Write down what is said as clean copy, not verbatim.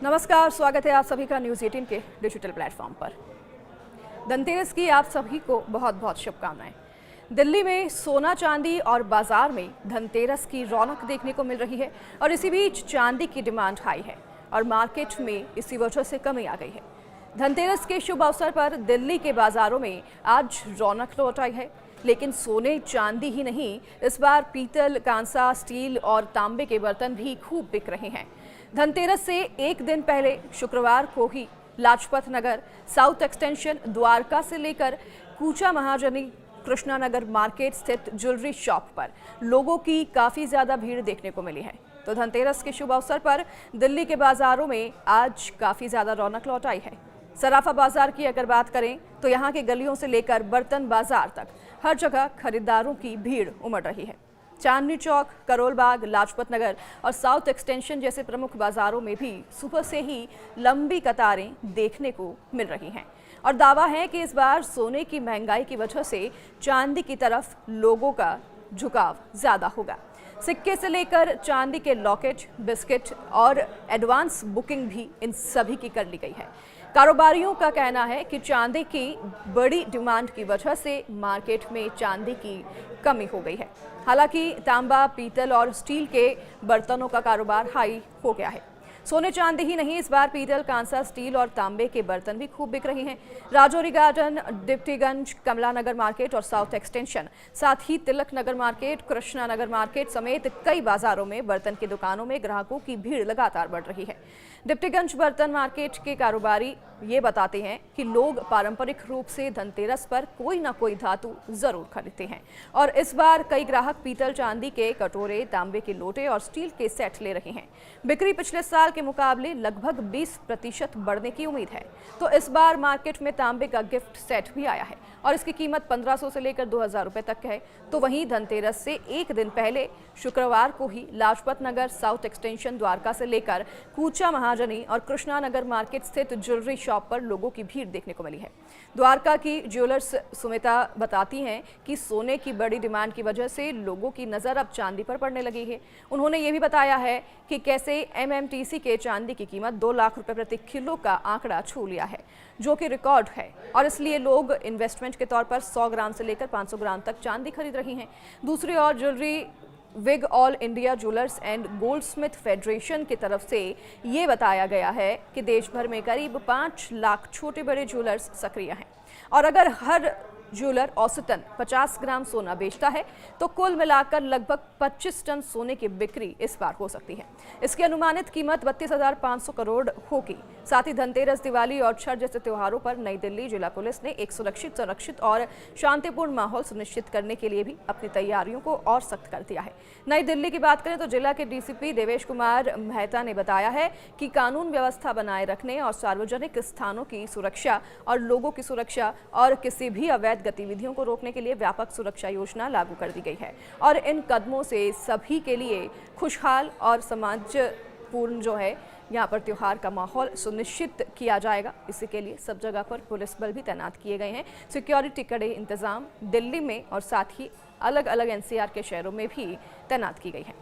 नमस्कार, स्वागत है आप सभी का न्यूज़ 18 के डिजिटल प्लेटफॉर्म पर। धनतेरस की आप सभी को बहुत बहुत शुभकामनाएं। दिल्ली में सोना चांदी और बाजार में धनतेरस की रौनक देखने को मिल रही है और इसी बीच चांदी की डिमांड हाई है और मार्केट में इसी वजह से कमी आ गई है। धनतेरस के शुभ अवसर पर दिल्ली के बाजारों में आज रौनक लौट आई है, लेकिन सोने चांदी ही नहीं, इस बार पीतल, कांसा, स्टील और तांबे के बर्तन भी खूब बिक रहे हैं। धनतेरस से एक दिन पहले शुक्रवार को ही लाजपत नगर, साउथ एक्सटेंशन, द्वारका से लेकर कूचा महाजनी, कृष्णा नगर मार्केट स्थित ज्वेलरी शॉप पर लोगों की काफ़ी ज़्यादा भीड़ देखने को मिली है। तो धनतेरस के शुभ अवसर पर दिल्ली के बाजारों में आज काफ़ी ज़्यादा रौनक लौट आई है। सराफा बाजार की अगर बात करें तो यहाँ के गलियों से लेकर बर्तन बाजार तक हर जगह खरीदारों की भीड़ उमड़ रही है। चांदनी चौक, करोल बाग, लाजपत नगर और साउथ एक्सटेंशन जैसे प्रमुख बाजारों में भी सुबह से ही लंबी कतारें देखने को मिल रही हैं और दावा है कि इस बार सोने की महंगाई की वजह से चांदी की तरफ लोगों का झुकाव ज़्यादा होगा। सिक्के से लेकर चांदी के लॉकेट, बिस्किट और एडवांस बुकिंग भी इन सभी की कर ली गई है। कारोबारियों का कहना है कि चांदी की बड़ी डिमांड की वजह से मार्केट में चांदी की कमी हो गई है। हालांकि तांबा, पीतल और स्टील के बर्तनों का कारोबार हाई हो गया है। सोने चांदी ही नहीं, इस बार पीतल, कांसा, स्टील और तांबे के बर्तन भी खूब बिक रहे हैं। राजौरी गार्डन, डिप्टीगंज, कमला नगर मार्केट और साउथ एक्सटेंशन, साथ ही तिलक नगर मार्केट, कृष्णा नगर मार्केट समेत कई बाजारों में बर्तन की दुकानों में ग्राहकों की भीड़ लगातार बढ़ रही है। डिप्टीगंज बर्तन मार्केट के कारोबारी ये बताते हैं कि लोग पारंपरिक रूप से धनतेरस पर कोई ना कोई धातु जरूर खरीदते हैं और इस बार कई ग्राहक पीतल, चांदी के कटोरे, तांबे के लोटे और स्टील के सेट ले रहे हैं। बिक्री पिछले साल के मुकाबले लगभग 20% बढ़ने की उम्मीद है। तो इस बार मार्केट में तांबे का गिफ्ट सेट भी आया है और इसकी कीमत 1500 से लेकर 2000 रुपए तक है। तो वहीं धनतेरस से एक दिन पहले शुक्रवार को ही लाजपत नगर, साउथ एक्सटेंशन, द्वारका से लेकर कूचा महाजनी और कृष्णा नगर मार्केट स्थित ज्वेलरी शॉप पर लोगों की भीड़ देखने को मिली है। द्वारका की ज्वेलर्स सुमिता बताती हैं कि सोने की बड़ी डिमांड की वजह से लोगों की नज़र अब चांदी पर पड़ने लगी है। उन्होंने ये भी बताया है कि कैसे एमएमटीसी के चांदी की कीमत 2 लाख रुपए प्रति किलो का आंकड़ा छू लिया है, जो कि रिकॉर्ड है और इसलिए लोग इन्वेस्टमेंट के तौर पर 100 ग्राम से लेकर 500 ग्राम तक चांदी खरीद रही हैं। दूसरी ओर ज्वेलरी विग all India jewellers and goldsmith federation की तरफ से ये बताया गया है कि देश भर में करीब 5 लाख छोटे बड़े ज्वेलर्स सक्रिय हैं और अगर हर ज्वेलर औसतन 50 ग्राम सोना बेचता है तो कुल मिलाकर लगभग 25 टन सोने की बिक्री इस बार हो सकती है। इसकी अनुमानित कीमत 32,500 करोड़ होगी। साथ ही धनतेरस, दिवाली और छठ जैसे त्योहारों पर नई दिल्ली जिला पुलिस ने एक सुरक्षित, संरक्षित और शांतिपूर्ण माहौल सुनिश्चित करने के लिए भी अपनी तैयारियों को और सख्त कर दिया है। नई दिल्ली की बात करें तो जिला के डीसीपी देवेश कुमार मेहता ने बताया है कि कानून व्यवस्था बनाए रखने और सार्वजनिक स्थानों की सुरक्षा और लोगों की सुरक्षा और किसी भी अवैध गतिविधियों को रोकने के लिए व्यापक सुरक्षा योजना लागू कर दी गई है और इन कदमों से सभी के लिए खुशहाल और समाजपूर्ण जो है यहाँ पर त्योहार का माहौल सुनिश्चित किया जाएगा। इसी के लिए सब जगह पर पुलिस बल भी तैनात किए गए हैं। सिक्योरिटी कड़े इंतजाम दिल्ली में और साथ ही अलग अलग एनसीआर के शहरों में भी तैनात की गई है।